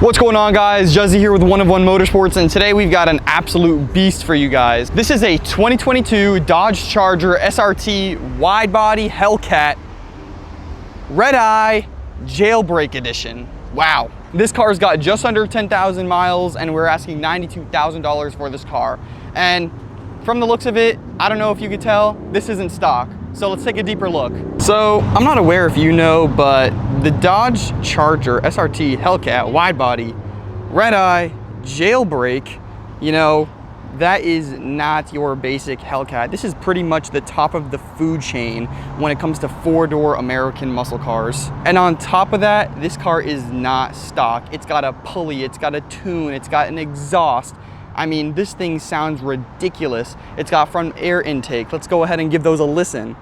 What's going on, guys? Juzzy here with One of One Motorsports, and today we've got an absolute beast for you guys. This is a 2022 Dodge Charger SRT wide body Hellcat Redeye Jailbreak edition. Wow. This car's got just under 10,000 miles and we're asking $92,000 for this car. And from the looks of it, I don't know if you could tell, this isn't stock. So let's take a deeper look. So I'm not aware if you know, but the Dodge Charger SRT Hellcat wide body Redeye Jailbreak, you know, that is not your basic Hellcat. This is pretty much the top of the food chain when it comes to four-door American muscle cars. And on top of that, this car is not stock. It's got a pulley, it's got a tune, it's got an exhaust. I mean, this thing sounds ridiculous. It's got front air intake. Let's go ahead and give those a listen.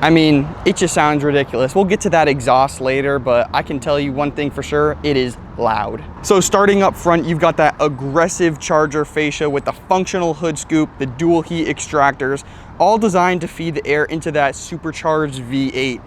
I mean, it just sounds ridiculous. We'll get to that exhaust later, but I can tell you one thing for sure, it is loud. So starting up front, you've got that aggressive Charger fascia with the functional hood scoop, the dual heat extractors, all designed to feed the air into that supercharged V8.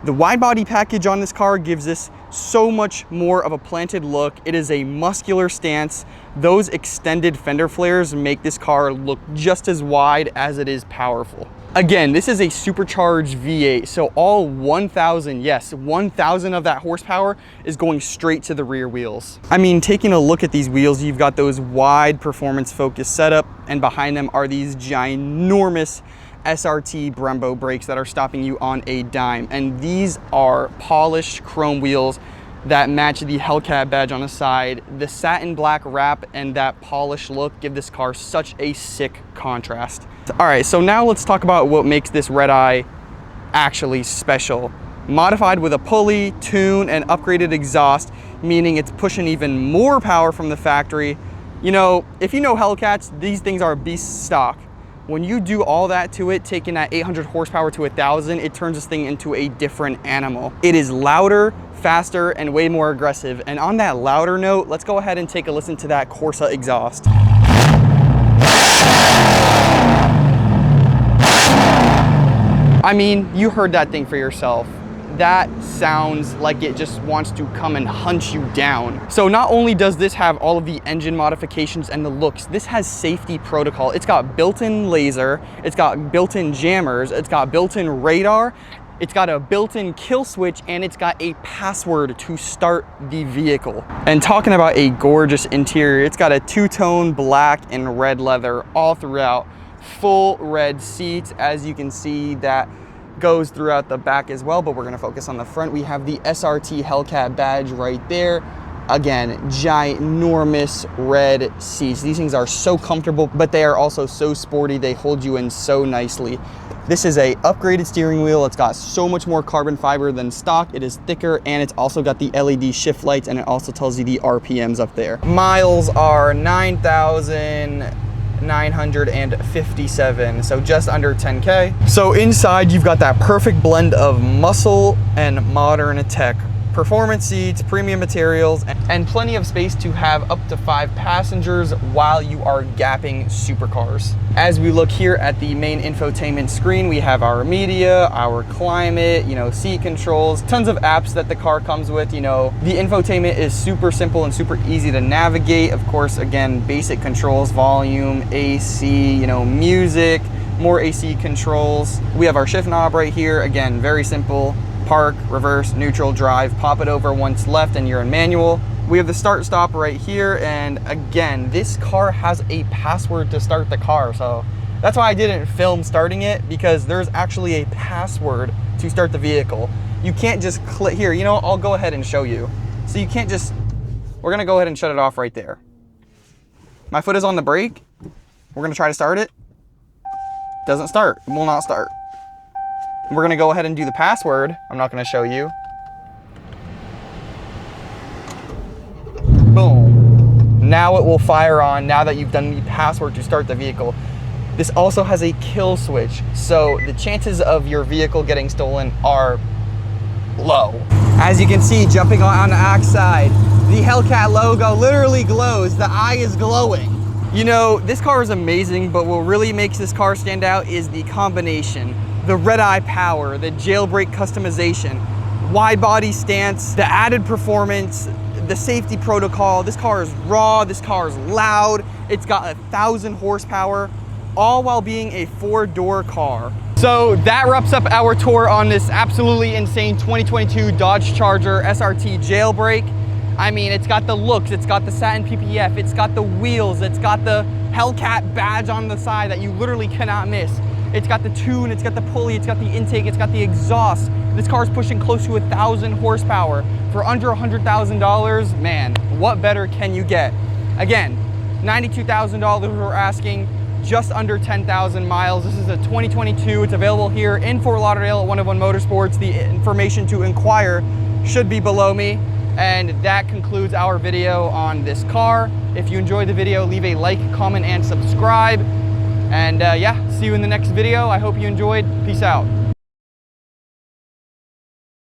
The wide body package on this car gives this so much more of a planted look. It is a muscular stance. Those extended fender flares make this car look just as wide as it is powerful. Again, this is a supercharged V8, so all 1,000, yes, 1,000 of that horsepower is going straight to the rear wheels. I mean, taking a look at these wheels, you've got those wide performance focused setup, and behind them are these ginormous SRT Brembo brakes that are stopping you on a dime. And these are polished chrome wheels that match the Hellcat badge on the side. The satin black wrap and that polished look give this car such a sick contrast. All right, so now let's talk about what makes this Redeye actually special. Modified with a pulley, tune, and upgraded exhaust, meaning it's pushing even more power from the factory. You know, if you know Hellcats, these things are beast stock. When you do all that to it, taking that 800 horsepower to 1,000, it turns this thing into a different animal. It is louder, faster, and way more aggressive. And on that louder note, let's go ahead and take a listen to that Corsa exhaust. I mean, you heard that thing for yourself. That sounds like it just wants to come and hunt you down. So not only does this have all of the engine modifications and the looks, this has safety protocol. It's got built-in laser, it's got built-in jammers, it's got built-in radar, it's got a built-in kill switch, and it's got a password to start the vehicle. And talking about a gorgeous interior, it's got a two-tone black and red leather all throughout. Full red seats, as you can see, that goes throughout the back as well, but we're gonna focus on the front. We have the SRT Hellcat badge right there. Again, ginormous red seats. These things are so comfortable, but they are also so sporty. They hold you in so nicely. This is a upgraded steering wheel. It's got so much more carbon fiber than stock. It is thicker, and it's also got the LED shift lights, and it also tells you the RPMs up there. Miles are 9,957, so just under 10K. So inside, you've got that perfect blend of muscle and modern tech. Performance seats, premium materials, and plenty of space to have up to 5 passengers while you are gapping supercars. As we look here at the main infotainment screen, we have our media, our climate, you know, seat controls, tons of apps that the car comes with. You know, the infotainment is super simple and super easy to navigate. Of course, again, basic controls, volume, AC, you know, music, more AC controls. We have our shift knob right here. Again, very simple. Park, reverse, neutral, drive, pop it over once left and you're in manual. We have the start stop right here, and again, this car has a password to start the car, so that's why I didn't film starting it, because there's actually a password to start the vehicle. You can't just click here, you know, I'll go ahead and show you. So you can't just, we're gonna go ahead and shut it off right there. My foot is on the brake. We're gonna try to start it. Doesn't start, it will not start. We're gonna go ahead and do the password. I'm not gonna show you. Boom. Now it will fire on now that you've done the password to start the vehicle. This also has a kill switch, so the chances of your vehicle getting stolen are low. As you can see, jumping on the axe side, the Hellcat logo literally glows. The eye is glowing. You know, this car is amazing, but what really makes this car stand out is the combination. The Redeye power, the jailbreak customization. wide body stance, the added performance, the safety protocol. This car is raw, this car is loud, it's got 1,000 horsepower, all while being a 4-door car. So that wraps up our tour on this absolutely insane 2022 Dodge Charger SRT Jailbreak. I mean, it's got the looks, it's got the satin PPF, it's got the wheels, it's got the Hellcat badge on the side that you literally cannot miss. It's got the tune, it's got the pulley, it's got the intake, it's got the exhaust. This car is pushing close to 1,000 horsepower for under $100,000. Man, what better can you get? Again, $92,000 we're asking, just under 10,000 miles. This is a 2022. It's available here in Fort Lauderdale at 101 Motorsports. The information to inquire should be below me. And that concludes our video on this car. If you enjoyed the video, leave a like, comment, and subscribe. And yeah, see you in the next video. I hope you enjoyed. Peace out.